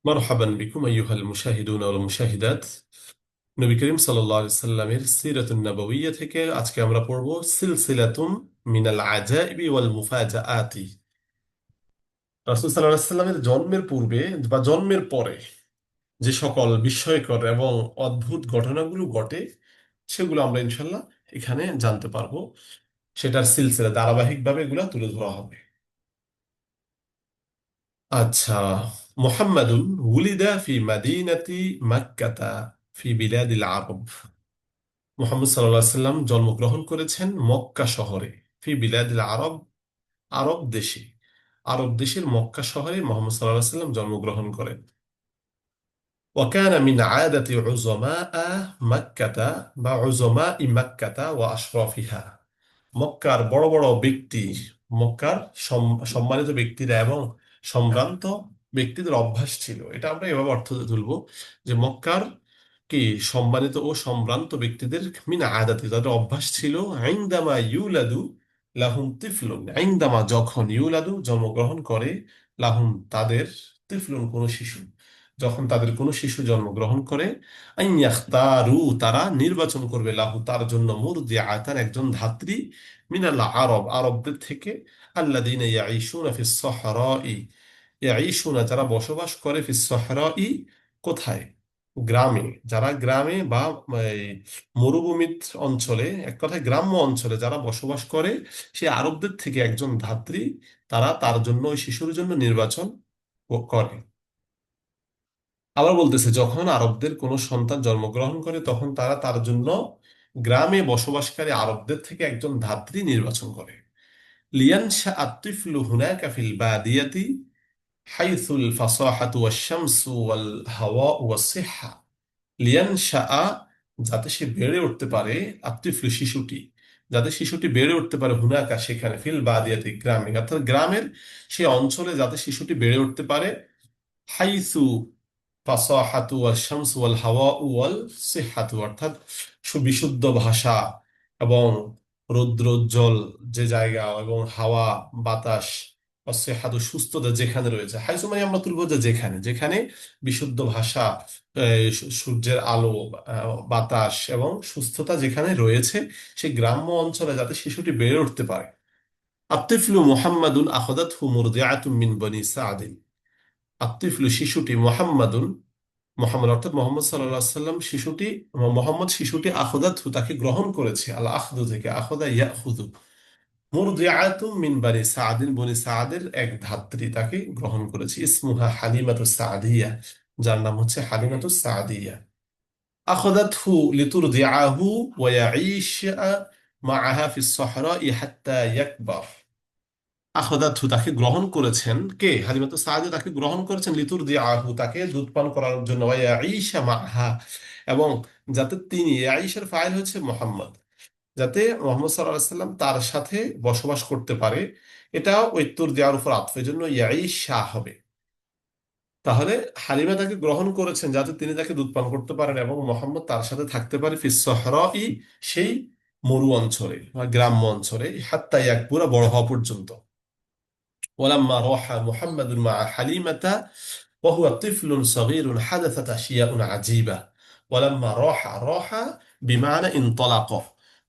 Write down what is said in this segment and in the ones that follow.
মারহাবান বিকুম আইয়ুহাল মুশাহিদুন ওয়াল মুশাহিদাত। নবী করিম সাল্লাল্লাহু আলাইহি সাল্লামের সিরাতুন নবওয়িয়া থেকে আজকে আমরা পড়ব সিলসিলাতুম মিনাল আজাইবি ওয়াল মুফাজাআতি। রাসূল সাল্লাল্লাহু আলাইহি সাল্লামের জন্মের পূর্বে বা জন্মের পরে যে সকল বিস্ময়কর এবং অদ্ভুত ঘটনাগুলো ঘটে সেগুলো আমরা ইনশাল্লাহ এখানে জানতে পারবো। সেটার সিলসিলা ধারাবাহিকভাবে এগুলো তুলে ধরা হবে। আচ্ছা, মুহাম্মাদুন উলিদা ফি মাদিনাতি মাক্কাতা ফি বিলাদিল আরব। মুহাম্মদ সাল্লাল্লাহু আলাইহি সাল্লাম জন্মগ্রহণ করেছেন মক্কা শহরে। ফি বিলাদিল আরব, আরব দেশে। আরব দেশের মক্কা শহরে মুহাম্মদ সাল্লাল্লাহু আলাইহি সাল্লাম জন্মগ্রহণ করেন। وكان من عادة عظماء مكة بعظماء مكة وأشرافها। মক্কার বড় বড় ব্যক্তি, মক্কার সম্মানিত ব্যক্তিরা এবং সম্ভ্রান্ত ব্যক্তিদের অভ্যাস ছিল, এটা আমরা এভাবে অর্থ তুলবো যে মক্কার কি সম্মানিত ও সম্ভ্রান্ত ব্যক্তিদের মিন আদাতি তাদের অভ্যাস ছিল আইন্দামা ইউলাদু লাহুম তিফলুন, আইন্দামা যখন ইউলাদু জন্মগ্রহণ করে, লাহুম তাদের, তিফলুন কোন শিশু, যখন তাদের কোনো শিশু জন্মগ্রহণ করে, আইন ইয়াখতারু তারা নির্বাচন করবে, লাহু তার জন্য, মুরদিআতান একজন ধাত্রী, মিনাল আরব আরবদের থেকে, আল্লাযীনা ইয়াঈশুনা ফিস সাহরাই, ইয়াঈশুনা যারা বসবাস করে, ফিস সাহরাই কোথায়, গ্রামে, যারা গ্রামে বা এই, মরুভূমির অঞ্চলে, এক কথায় গ্রাম্য অঞ্চলে যারা বসবাস করে, সেই আরবদের থেকে একজন ধাত্রী তারা তার জন্য, ওই শিশুর জন্য নির্বাচন করে। আবার বলতেছে যখন আরবদের কোনো সন্তান জন্মগ্রহণ করে তখন তারা তার জন্য গ্রামে বসবাসকারী আরবদের থেকে একজন ধাত্রী নির্বাচন করে। লিয়ানশা আত-তিফলু হুনাকা ফিল বাদিয়াতি হাইসুল ফাসাহাতু ওয়াশ-শামসু ওয়াল হাওয়া ওয়াস-সিহহা। লিয়ানশা, যাতে সে বেড়ে উঠতে পারে, আত-তিফলু শিশুটি, যাতে শিশুটি বেড়ে উঠতে পারে, হুনাকা সেখানে, ফিল বাদিয়াতি গ্রামে, অর্থাৎ গ্রামের সেই অঞ্চলে যাতে শিশুটি বেড়ে উঠতে পারে, হাইসু ফাসাহাতু ওয়াল শামসু ওয়াল হাওয়া ওয়াল সিহাতু, অর্থাৎ সুবিশুদ্ধ ভাষা এবং রৌদ্রোজ্জ্বল যে জায়গা, এবং হাওয়া বাতাস, অসিহাতু সুস্থতা যেখানে রয়েছে, হাইসু মানে আমরা তুলবো যে যেখানে যেখানে বিশুদ্ধ ভাষা, সূর্যের আলো, বাতাস এবং সুস্থতা যেখানে রয়েছে, সেই গ্রাম্য অঞ্চলে যাতে শিশুটি বেড়ে উঠতে পারে। আত্তিফলু মুহাম্মাদুন আখাযাতহু মুরদিআতুম মিন বনি সাআদিন। আত্তিফলু শিশুটি, মুহাম্মাদুন মোহাম্মদ অর্থাৎ মোহাম্মদ সাল্লাল্লাহু আলাইহি সাল্লাম শিশুটি, মোহাম্মদ শিশুটি আখদাতহু তাকে গ্রহণ করেছে, আল আখদু থেকে, আখদা ইয়াখুদু, মুরদিআতুম মিন বানি সাআদিন বনি সাআদের এক ধাত্রী তাকে গ্রহণ করেছে, ইসমুহা হালিমাতুস সাদিয়া, যার নাম হচ্ছে হালিমাতুস সাদিয়া। আখদাতহু লিতুরদিআহু ওয়া ইয়াঈশা মাআহা ফিস সাহরাই হাত্তা ইয়াকবার। আখদাতহু তাকে গ্রহণ করেছেন কে, হালিমাতু সাদিয়া তাকে গ্রহণ করেছেন, লিতুর দিয়ে আহু তাকে দুধ পান করার জন্য, ঈশা মাহা এবং যাতে তিনি, আয়েশার ফাইল হচ্ছে মোহাম্মদ, যাতে মোহাম্মদ সাল্লাল্লাহু আলাইহি সাল্লাম তার সাথে বসবাস করতে পারে, এটা ওই তুর দেওয়ার উপর আতফের জন্য ঈশা হবে। তাহলে হালিমা তাকে গ্রহণ করেছেন যাতে তিনি তাকে দুধ পান করতে পারেন এবং মোহাম্মদ তার সাথে থাকতে পারে, ফিস সাহরাই সেই মরু অঞ্চলে বা গ্রাম্য অঞ্চলে, হাত্তা ইয়াকবুরা বড় হওয়া পর্যন্ত। ولما راح محمد مع حليمة وهو طفل صغير حدثت أشياء عجيبة. ولما راح بمعنى انطلق،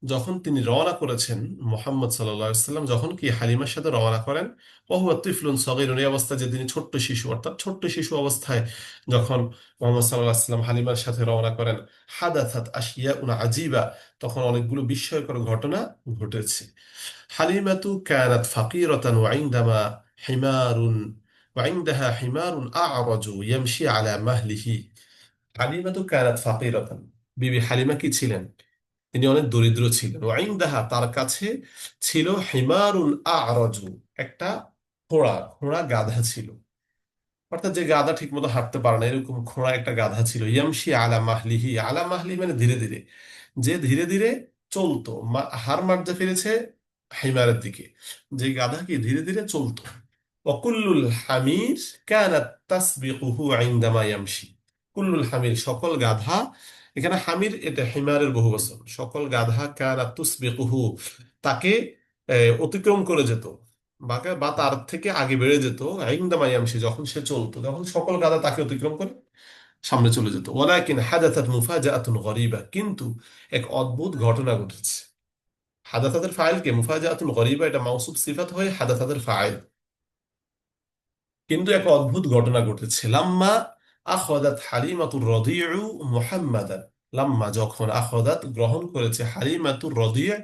যখন তিনি রওনা করেছেন, মোহাম্মদ সাল্লাল্লাহু আলাইহি সাল্লাম যখন কি হালিমার সাথে রওনা করেন, ওহুয়া তিফলুন সগীরুন, এই অবস্থায় যে তিনি ছোট্ট শিশু, অর্থাৎ ছোট্ট শিশু অবস্থায় যখন মোহাম্মদ সাল্লাল্লাহু আলাইহি সাল্লাম হালিমার সাথে রওনা করেন, হাদাথাত আশিয়াউন আজিবা, তখন অনেকগুলো বিস্ময়কর ঘটনা ঘটেছে। হালিমাতু কানাত ফাকিরাতান ওয়া ইনদামা হিমারুন ওয়া ইনদাহা হিমারুন আ'রাজু ইয়ামশি আলা মাহলিহি। হালিমাতু কানাত ফাকিরাতান, বিবি হালিমা কি ছিলেন, তিনি অনেক দরিদ্র ছিলেন। ওয়া ইনদাহা তার কাছে ছিল, হিমারুন আ'রাজু একটা খোঁড়া, খোঁড়া গাধা ছিল, অর্থাৎ যে গাধা ঠিক মতো হাঁটতে পারে না, এরকম খোঁড়া একটা গাধা ছিল। ইয়ামশি আলা মাহলিহি, আলা মাহলি মানে ধীরে ধীরে, যে ধীরে ধীরে চলতো, হার মারতে ফিরেছে হিমারের দিকে, যে গাধা কি ধীরে ধীরে চলতো। ওয়াকুল্লুল হামির কানাত তাসবিকুহু ইনদামা ইয়ামশি। কুল্লুল হামির সকল গাধা, এখানে হামির এটা হিমারের বহুবচন, সকল গাধা কানাত তুসবিকুহু তাকে অতিক্রম করে যেত, বা তার থেকে আগে বেড়ে যেত। ইনদামা ইয়ামশি, যখন সে চলতো, তখন সকল গাধা তাকে অতিক্রম করে সামনে চলে যেত। ওয়ালাকিন হাদাথাত মুফাজাআতুন গরীবা, কিন্তু এক অদ্ভুত ঘটনা ঘটেছে। হাদাথাতের ফাইল কে, মুফাজাআতুন গরীবা এটা মাউসুফ সিফাত হয়ে হাদাথাতের ফাইল। কিন্তু এক অদ্ভুত ঘটনা ঘটেছে। লাম্মা আখদাত হালিমাতুর রদিউ মুহাম্মাদান, লাম্মা যখন আখদাত গ্রহণ করেছে হালিমাতুর রদিউ,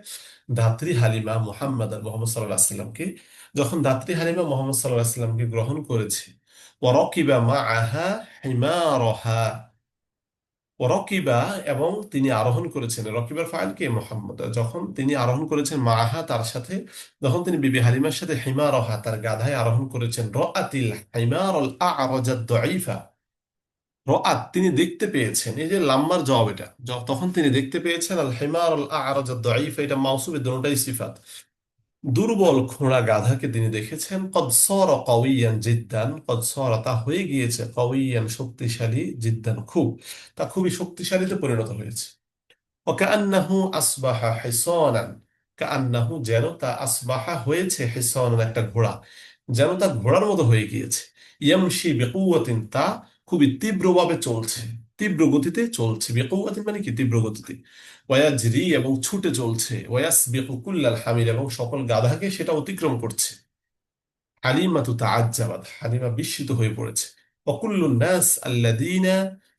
ধাত্রী হালিমা মুহাম্মাদান মুহাম্মদ সাল্লাল্লাহু আলাইহি সাল্লামকে, যখন ধাত্রী হালিমা মুহাম্মদ সাল্লাল্লাহু আলাইহি সাল্লামকে গ্রহণ করেছে। ওয়ারাকিবা মাআহা হিমারাহা, রকিবা এবং তিনি আরোহণ করেছেন, রকিবার ফাইল কে মোহাম্মদ, যখন তিনি আরোহণ করেছেন মাআহা তার সাথে, যখন তিনি বিবি হালিমার সাথে হিমারহা তার গাধায় আরোহণ করেছেন। রাআতিল হিমারাল আ'রাজাদ দাঈফা, রাআত তিনি দেখতে পেয়েছেন, এই যে লাম্মার জবাব এটা, তখন তিনি দেখতে পেয়েছেন আল হিমারাল আ'রাজাদ দাঈফা, এটা মাউসুফের দুটোটাই সিফাত। দুর্বল খোঁড়া গাধাকে তিনি দেখেছেন। কদ সারা কাওয়িয়ান জিদ্দান, কদ সারা তা হয়ে গিয়েছে, কাওয়িয়ান শক্তিশালী, জিদ্দান খুব, তা খুবই শক্তিশালীতে পরিণত হয়েছে। وكأنه أصبح حصانا, কান্নাহু যেন তা, আসবাহা হয়েছে, হিসানান একটা ঘোড়া, যেন তা ঘোড়ার মতো হয়ে গিয়েছে। ইয়ামশি বিকুওয়াতিন, তা খুবই তীব্রভাবে চলছে, তীব্র গতিতে চলছে। বিকুওয়াতিন মানে কি, তীব্র গতিতে। ওয়াজরি এবং ছুটে চলছে। ওয়াসবিকু কুল্লাল হামির, এবং সকল গাধাকে সেটা অতিক্রম করছে। হালিমাতু তাআজ্জাবাত, হালিমা বিস্মিত হয়ে পড়েছে। ওয়াকুল্লুন নাস আল্লাযীনা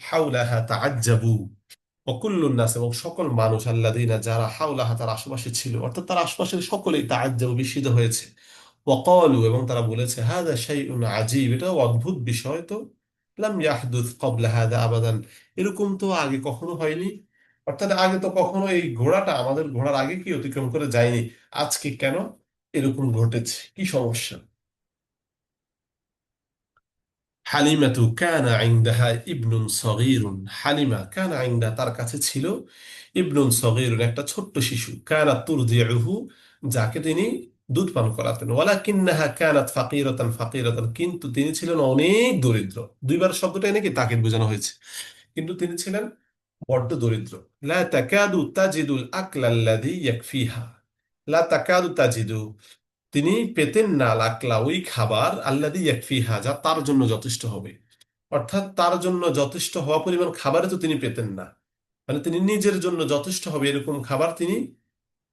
হাওলাহা তাআজ্জাবু, অকুল্লুন নাস এবং সকল মানুষ, আল্লাযীনা যারা, হাওলাহা তার আশেপাশে ছিল, অর্থাৎ তার আশেপাশের সকলেই তাআজ্জাবু বিস্মিত হয়েছে। ওয়াকালু এবং তারা বলেছে, হাযা শাইউন আজীব, এটা অদ্ভুত বিষয় তো, লাম ইয়াহদুস ক্বাবলা হাযা আবাদান, এরকম তো আগে কখনো হয়নি। অর্থাৎ আগে তো কখনো এই ঘোড়াটা আমাদের ঘোড়ার আগে কি অতিক্রম করে যায়নি, আজকে কেন এরকম ঘটেছে, কি সমস্যা? হালিমাতু কানা ইনদাহা ইবনুন সগীরুন, হালিমা কানা ইনদা তার কাছে ছিল, ইবনুন সগীরুন একটা ছোট্ট শিশু, কানাত তুরদিউহু যাকে তিনি দুধ পান করাতেন। ওয়ালাকিন্নাহা কানাত ফাকিরাতান ফাকিরাতান, কিন্তু তিনি ছিলেন অনেক দরিদ্র। দুইবার শব্দটা এনে কি তাকে বোঝানো হয়েছে, কিন্তু তিনি ছিলেন বড্ড দরিদ্র। লা তাকাদু তাজিদুল আকলাল্লাযী ইয়াকফিহা, লা তাকাদু তাজিদু তিনি পেতেন না, লাকলা ওই খাবার, আল্লাযী ইয়াকফিহা যা তার জন্য যথেষ্ট হবে। অর্থাৎ তার জন্য যথেষ্ট হওয়া পরিমাণ খাবারে তো তিনি পেতেন না, মানে তিনি নিজের জন্য যথেষ্ট হবে এরকম খাবার তিনি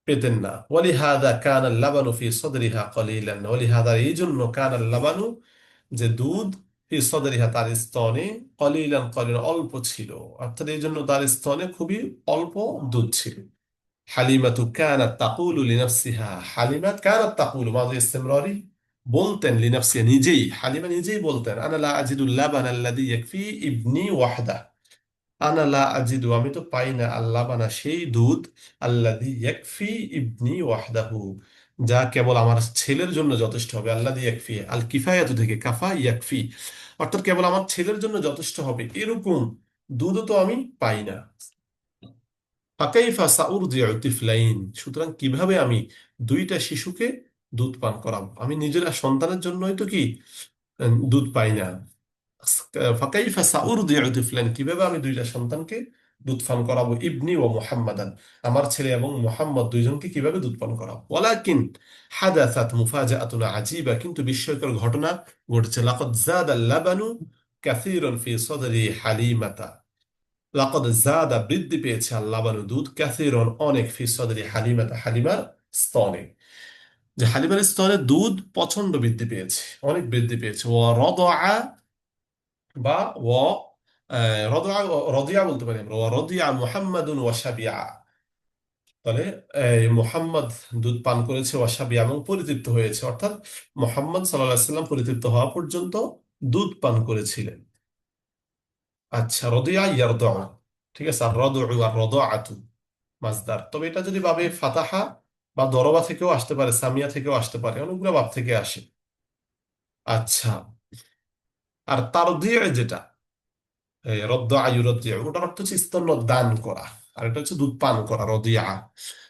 পেতেন না। ওয়ালিহাদা কানা লাবানু ফি সদরিহা কলিলান, ওয়ালিহাদা এই জন্য, কানা লাবানু যে দুধ, ফি সদরিহা তার স্তনে, কলিলান কলিলান অল্প ছিল, অর্থাৎ এই জন্য তার স্তনে খুবই অল্প দুধ ছিল। হালিমাতু কানাত তাকুলু লিনাফসিহা, হালিমা কানাত তাকুলু মাযি ইসতিমরারি, বলতেন, লিনাফসিহা নিজেই, হালিমা নিজেই বলতেন, আনা লা আজিদুল লাবান আল্লাযী ইয়াকফি ইবনি ওয়াহদা, আনা লা আজিদু আমি তো পাই না, আল্লাহ বানা সেই দুধ, আল্লাযী ইয়াকফি ইবনি ওয়াহদাহু যা কেবল আমার ছেলের জন্য যথেষ্ট হবে। আল্লাযী ইয়াকফি আল কিফায়াতু থেকে কাফা ইয়াকফি, অর্থাৎ কেবল আমার ছেলের জন্য যথেষ্ট হবে এরকম দুধও তো আমি পাই না। ফাকাইফা সাউরদিউ তিফলাইন, সুতরাং কিভাবে আমি দুইটা শিশুকে দুধ পান করাবো, আমি নিজের সন্তানের জন্যই তো কি দুধ পাই না। ফাকাইফা সাউরদিউ তিফলাইন, কিভাবে আমি দুইটা সন্তানকে দুধ পান করাবো, ইবনি ও মুহাম্মাদান আমার ছেলে এবং মুহাম্মদ দুইজনকে কিভাবে দুধ পান করাবো। ওয়ালাকিন হাদাসাত মুফাজাআতুন আজীবা, কিন্তু বিস্ময়কর ঘটনা ঘটেছে। লাকাদ যাদাল লাবানু কাসীরান ফি সদরি হালিমাতা, লাকাদ যাদা বৃদ্ধি পেয়েছে, আল লাবানু দুধ, কাসীরান অনেক, ফি সদরি হালিমাতা হালিমার স্তনে, যে হালিমার স্তনে দুধ প্রচন্ড বৃদ্ধি পেয়েছে, অনেক বৃদ্ধি পেয়েছে। ওয়া রাদআ বা ওয়া রদা, রদিয়া বলতে পারি আমরা, ওয়া রদিয়া মুহাম্মাদুন ওয়া শাবিআ, তাহলে মুহাম্মদ দুধ পান করেছে, ওয়া শাবিআ এবং পরিতৃপ্ত হয়েছে, অর্থাৎ মুহাম্মদ সাল্লাল্লাহু আলাইহি সাল্লাম পরিতৃপ্ত হওয়া পর্যন্ত দুধ পান করেছিলেন। আচ্ছা, রদিয়া ইয়ারদা, ঠিক আছে, আর রদউ আর রদাআতু মাসদার, তবে এটা যদি ভাবে ফাতাহা বা দরবা থেকেও আসতে পারে, সামিয়া থেকেও আসতে পারে, অনেকগুলো ভাব থেকে আসে। আচ্ছা, আর তারদিয়ে যেটা, রদ্দা ইউরদ্দিয়া, ওটার অর্থ হচ্ছে স্তন্য দান করা, আর এটা হচ্ছে দুধ পান করা, রদিয়া।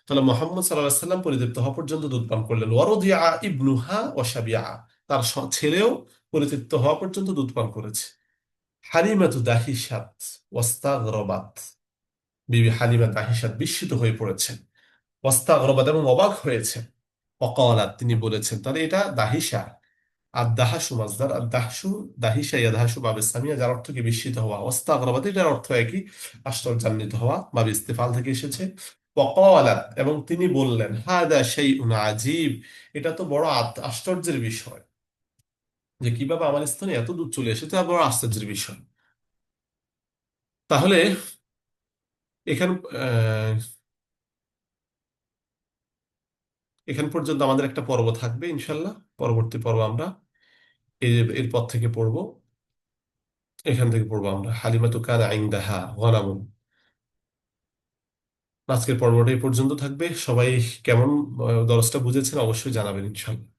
তাহলে মোহাম্মদ সাল্লাল্লাহু আলাইহি সাল্লাম পরিতৃপ্ত হওয়া পর্যন্ত দুধ পান করলেন। ওয়ারদিয়া ইবনুহা ওয়া শাবিআ, তার ছেলেও পরিতৃপ্ত হওয়া পর্যন্ত দুধ পান করেছে। হালিমাতু দাহিসাত ওয়াস্তাগরাবাত, বিবি হালিমা দাহিসাত বিস্মিত হয়ে পড়েছেন, ওয়াস্তাগরাবাত এবং অবাক হয়েছে। অকালাত তিনি বলেছেন, তাহলে এটা দাহিসা। আর দাহাসু মাজদার, আর দাহসু দাহিসা ইয়াদহাসু বাবে সামিয়া, যার অর্থ কি বিস্মিত হওয়া। ওয়াস্তাগরাবাত, এটার অর্থ একই, আশ্চর্যান্বিত হওয়া বা ইস্তেফাল থেকে এসেছে। ওয়াকালাত, এবং তিনি বললেন, হাদা শাইউন আজীব, এটা তো বড় আশ্চর্যের বিষয়, যে কিভাবে আমার স্থানে এত দূর চলে এসেছে, আর বড় আশ্চর্যের বিষয়। তাহলে এখান আহ, এখান পর্যন্ত আমাদের একটা পর্ব থাকবে ইনশাল্লাহ। পরবর্তী পর্ব আমরা এরপর থেকে পড়বো, এখান থেকে পড়বো আমরা হালিমাতু কানা ইনদাহা গনামুন। আজকের পর্বটা এই পর্যন্ত থাকবে। সবাই কেমন দরজটা বুঝেছেন অবশ্যই জানাবেন ইনশাল্লাহ।